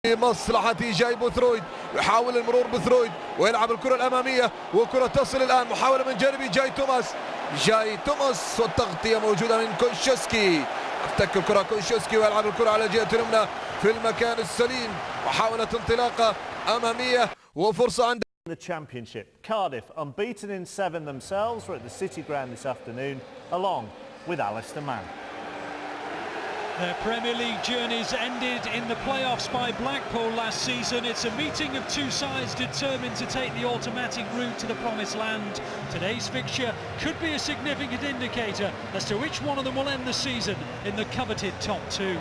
مصلحة جاي بوثرويد، يحاول المرور بوثرويد ويلعب الكرة الأمامية، وكرة تصل الآن، محاولة من جانبي جاي توماس والتغطية موجودة من كونشيسكي. افتك الكرة كونشيسكي ويلعب الكرة على الجهة اليمنى في المكان السليم، محاولة انطلاقة أمامية وفرصة عند the Championship. Cardiff, unbeaten in 7 themselves, were at the City Ground this afternoon, along with Alistair Mann. Their Premier League journeys ended in the playoffs by Blackpool last season. It's a meeting of two sides determined to take the automatic route to the promised land. Today's fixture could be a significant indicator as to which one of them will end the season in the coveted top two.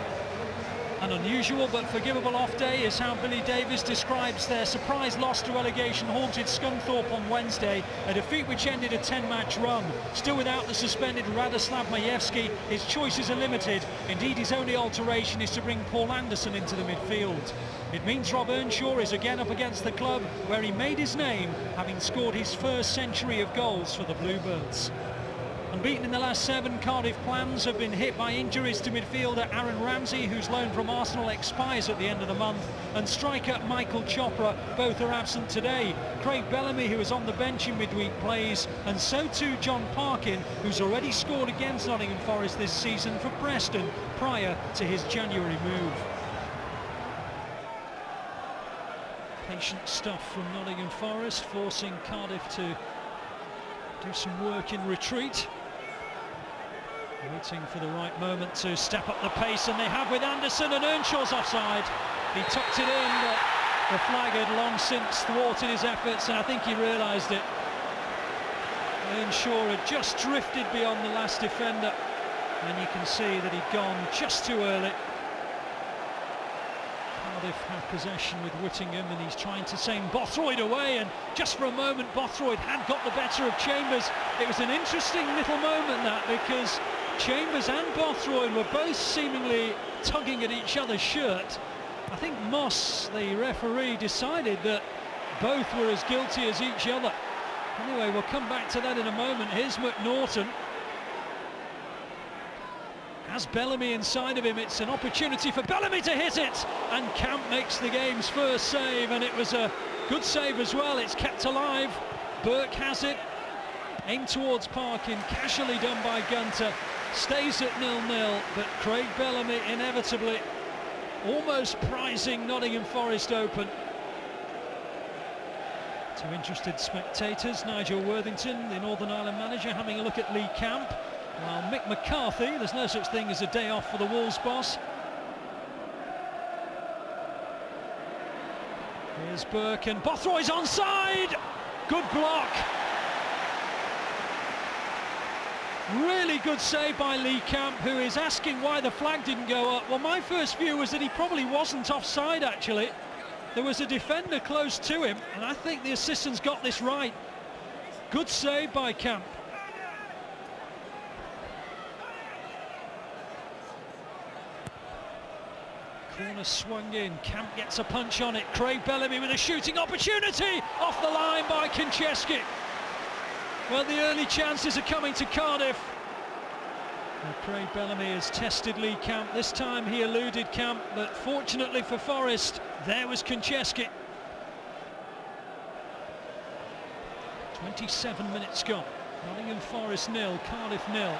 An unusual but forgivable off day is how Billy Davies describes their surprise loss to relegation-haunted Scunthorpe on Wednesday, a defeat which ended a 10-match run. Still without the suspended Radoslav Majewski, his choices are limited. Indeed, his only alteration is to bring Paul Anderson into the midfield. It means Rob Earnshaw is again up against the club where he made his name, having scored his first century of goals for the Bluebirds. Unbeaten in the last 7, Cardiff plans have been hit by injuries to midfielder Aaron Ramsey, whose loan from Arsenal expires at the end of the month, and striker Michael Chopra. Both are absent today. Craig Bellamy, who is on the bench in midweek, plays, and so too John Parkin, who's already scored against Nottingham Forest this season for Preston prior to his January move. Patient stuff from Nottingham Forest, forcing Cardiff to do some work in retreat. Waiting for the right moment to step up the pace, and they have with Anderson, and Earnshaw's offside. He tucked it in, but the flag had long since thwarted his efforts, and I think he realised it. Earnshaw had just drifted beyond the last defender, and you can see that he'd gone just too early. Cardiff have possession with Whittingham, and he's trying to send Bothroyd away, and just for a moment Bothroyd had got the better of Chambers. It was an interesting little moment, that, because Chambers and Bothroyd were both seemingly tugging at each other's shirt. I think Moss, the referee, decided that both were as guilty as each other. Anyway, we'll come back to that in a moment. Here's McNaughton. Has Bellamy inside of him, it's an opportunity for Bellamy to hit it, and Camp makes the game's first save, and it was a good save as well. It's kept alive. Burke has it, aimed towards Parkin, casually done by Gunter, stays at 0-0, but Craig Bellamy inevitably almost prizing Nottingham Forest open. To interested spectators, Nigel Worthington, the Northern Ireland manager, having a look at Lee Camp, while Mick McCarthy, there's no such thing as a day off for the Wolves boss. Here's Burke, and Bothroyd's onside! Good block. Really good save by Lee Camp, who is asking why the flag didn't go up. Well, my first view was that he probably wasn't offside, actually. There was a defender close to him, and I think the assistant's got this right. Good save by Camp. Corner swung in, Camp gets a punch on it, Craig Bellamy with a shooting opportunity, off the line by Konchesky. Well, the early chances are coming to Cardiff. Well, Craig Bellamy has tested Lee Camp. This time he eluded Camp, but fortunately for Forest, there was Konchesky. 27 minutes gone. Nottingham Forest 0, Cardiff 0.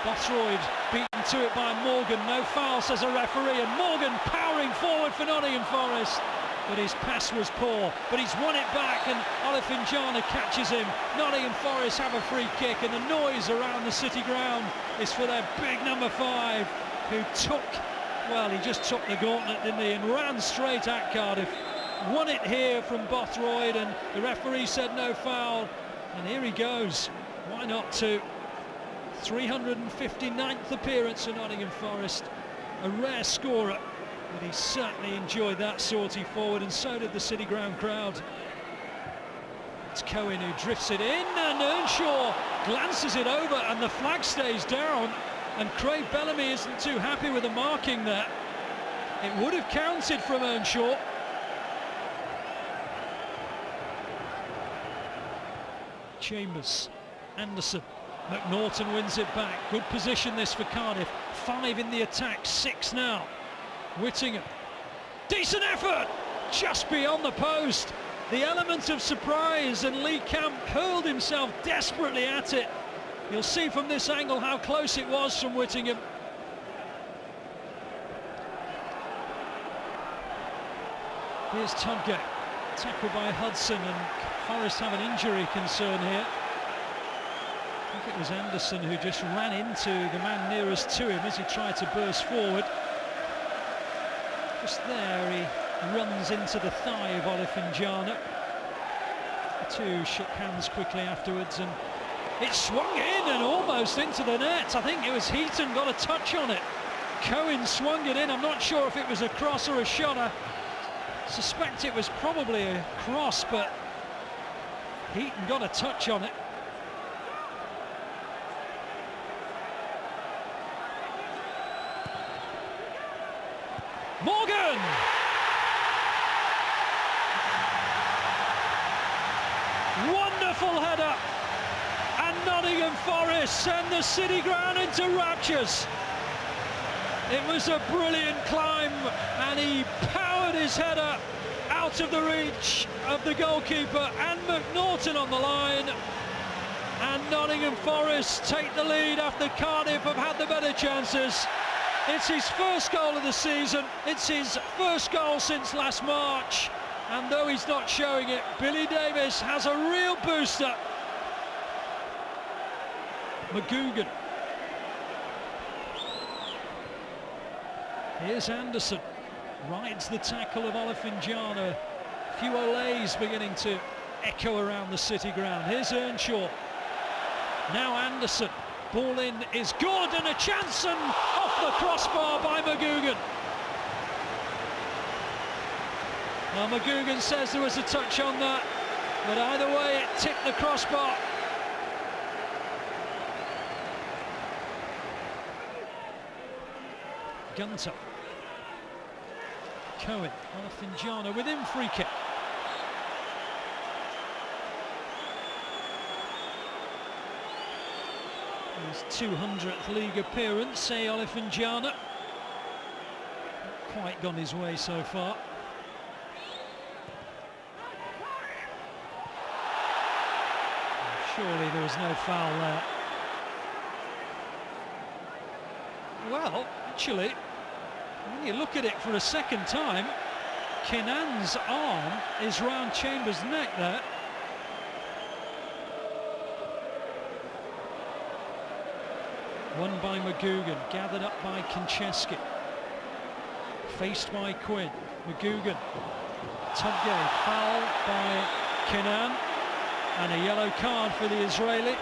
Bothroyd beaten to it by Morgan. No foul, says a referee, and Morgan powering forward for Nottingham Forest. But his pass was poor, but he's won it back, and Olifinjana catches him. Nottingham Forest have a free kick, and the noise around the City Ground is for their big number 5, who he just took the gauntlet, didn't he, and ran straight at Cardiff. Won it here from Bothroyd, and the referee said no foul, and here he goes. Why not to 359th appearance for Nottingham Forest, a rare scorer, but he certainly enjoyed that sortie forward, and so did the City Ground crowd. It's Cohen who drifts it in, and Earnshaw glances it over, and the flag stays down, and Craig Bellamy isn't too happy with the marking there. It would have counted from Earnshaw. Chambers, Anderson, McNaughton wins it back. Good position this for Cardiff. 5 in the attack, 6 now. Whittingham Decent effort, just beyond the post. The element of surprise, and Lee Camp hurled himself desperately at it. You'll see from this angle how close it was from Whittingham. Here's Tudgate, tackled by Hudson, and Forest have an injury concern here. I think it was Anderson who just ran into the man nearest to him as he tried to burst forward. Just there, he runs into the thigh of Olifinjana. The two shook hands quickly afterwards, and it swung in and almost into the net. I think it was Heaton got a touch on it. Cohen swung it in. I'm not sure if it was a cross or a shot. I suspect it was probably a cross, but Heaton got a touch on it. Morgan! Wonderful header, and Nottingham Forest send the City Ground into raptures. It was a brilliant climb, and he powered his header out of the reach of the goalkeeper and McNaughton on the line, and Nottingham Forest take the lead after Cardiff have had the better chances. It's his first goal of the season, it's his first goal since last March, and though he's not showing it, Billy Davies has a real booster. McGugan. Here's Anderson, rides the tackle of Olifinjana. A few olays beginning to echo around the City Ground. Here's Earnshaw. Now Anderson. Ball in is good, and a chance, and off the crossbar by McGugan. Now McGugan says there was a touch on that, but either way it tipped the crossbar. Gunter. Cohen, Olifinjana with him, free kick. His 200th league appearance, say Olifinjana. Not quite gone his way so far. Surely there was no foul there. Well, actually, when you look at it for a second time, Kenan's arm is round Chambers' neck there. Won by McGugan, gathered up by Konchesky. Faced by Quinn. McGugan. Tudgate, foul by Kenan. And a yellow card for the Israeli.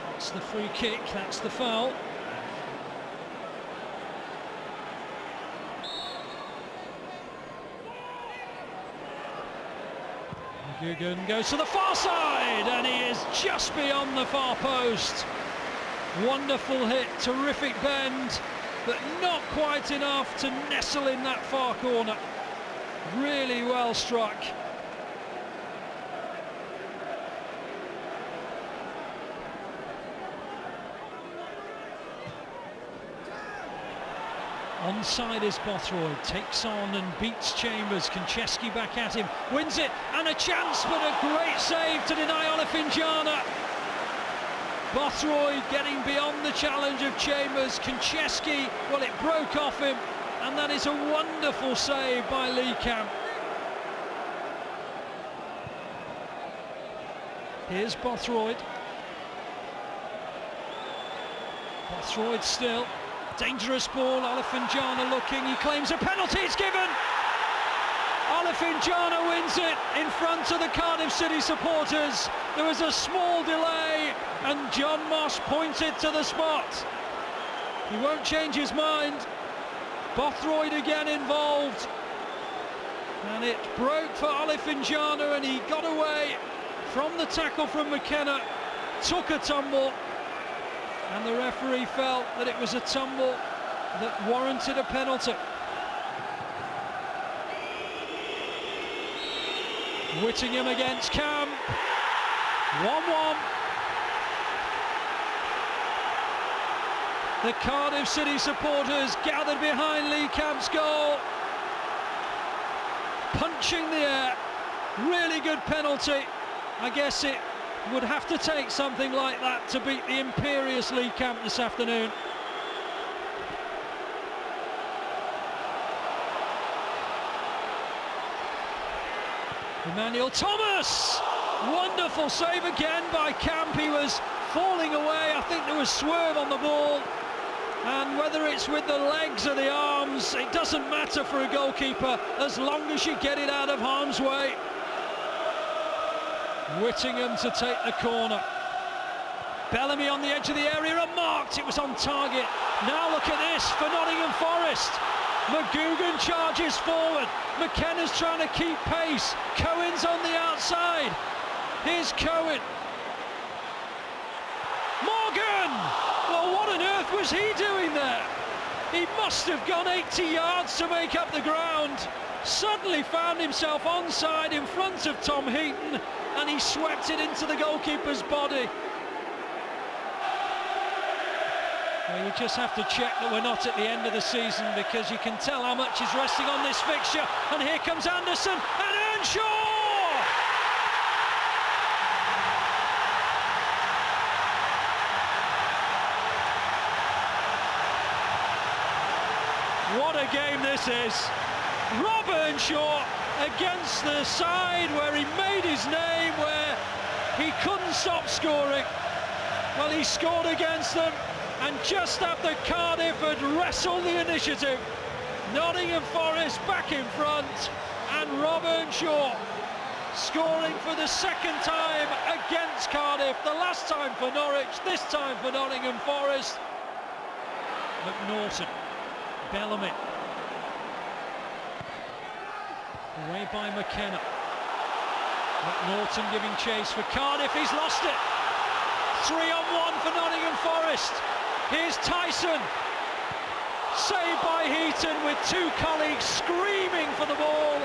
That's the free kick, that's the foul. McGugan goes to the far side, and he is just beyond the far post. Wonderful hit, terrific bend, but not quite enough to nestle in that far corner. Really well struck. Onside is Bothroyd, takes on and beats Chambers. Konchesky back at him, wins it, and a chance, but a great save to deny Olifinjana. Bothroyd getting beyond the challenge of Chambers. Konchesky, well, it broke off him, and that is a wonderful save by Lee Camp. Here's Bothroyd. Bothroyd still. Dangerous ball, Olifinjana looking, he claims a penalty, it's given! Olifinjana wins it in front of the Cardiff City supporters. There was a small delay, and John Moss pointed to the spot. He won't change his mind. Bothroyd again involved. And it broke for Olifinjana, and he got away from the tackle from McKenna, took a tumble, and the referee felt that it was a tumble that warranted a penalty. Whittingham against Cam. 1-1. The Cardiff City supporters gathered behind Lee Camp's goal. Punching the air. Really good penalty. I guess it would have to take something like that to beat the imperious Lee Camp this afternoon. Emmanuel Thomas! Wonderful save again by Camp. He was falling away. I think there was swerve on the ball. And whether it's with the legs or the arms, it doesn't matter for a goalkeeper as long as you get it out of harm's way. Whittingham to take the corner. Bellamy on the edge of the area, unmarked. It was on target. Now look at this for Nottingham Forest. McGugan charges forward. McKenna's trying to keep pace. Cohen's on the outside. Here's Cohen. Morgan! Well, what on earth was he doing there? He must have gone 80 yards to make up the ground. Suddenly found himself onside in front of Tom Heaton, and he swept it into the goalkeeper's body. Well, you just have to check that we're not at the end of the season, because you can tell how much is resting on this fixture. And here comes Anderson and Earnshaw! What a game this is. Rob Earnshaw against the side where he made his name, where he couldn't stop scoring. Well, he scored against them, and just after Cardiff had wrestled the initiative, Nottingham Forest back in front, and Rob Earnshaw scoring for the second time against Cardiff. The last time for Norwich, this time for Nottingham Forest. McNaughton. Bellamy. Away by McKenna. McNaughton giving chase for Cardiff. He's lost it. 3-on-1 for Nottingham Forest. Here's Tyson. Saved by Heaton with two colleagues screaming for the ball.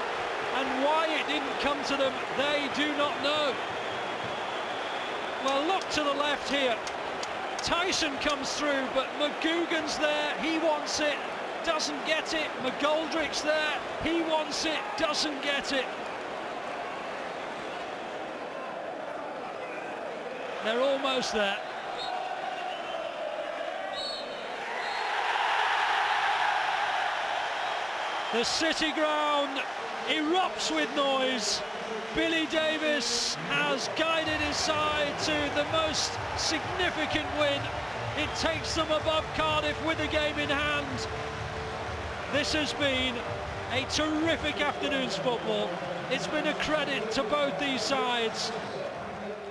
And why it didn't come to them, they do not know. Well, look to the left here. Tyson comes through, but McGugan's there. He wants it. Doesn't get it. McGoldrick's there. He wants it. Doesn't get it. They're almost there. The City ground erupts with noise. Billy Davis has guided his side to the most significant win. It takes them above Cardiff with the game in hand. This has been a terrific afternoon's football. It's been a credit to both these sides.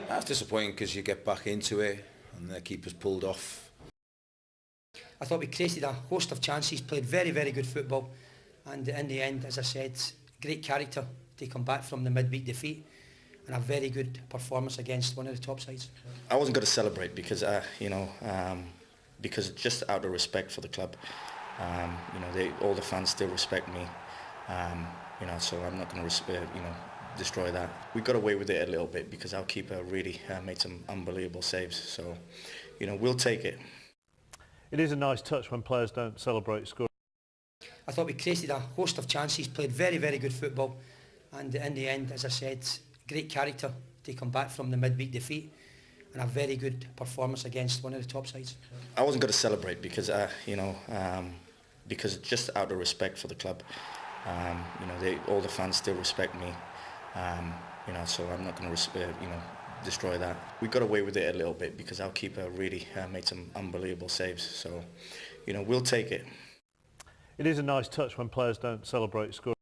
That's disappointing because you get back into it and the keeper's pulled off. I thought we created a host of chances, played very, very good football, and in the end, as I said, great character to come back from the midweek defeat and a very good performance against one of the top sides. I wasn't going to celebrate because, because just out of respect for the club. All the fans still respect me, so I'm not going to, destroy that. We got away with it a little bit because our keeper really made some unbelievable saves. So, we'll take it. It is a nice touch when players don't celebrate scoring. I thought we created a host of chances, played very, very good football, and in the end, as I said, great character to come back from the midweek defeat and a very good performance against one of the top sides. I wasn't going to celebrate because, because just out of respect for the club. All the fans still respect me, so I'm not going to, destroy that. We got away with it a little bit because our keeper really made some unbelievable saves. So, we'll take it. It is a nice touch when players don't celebrate scoring.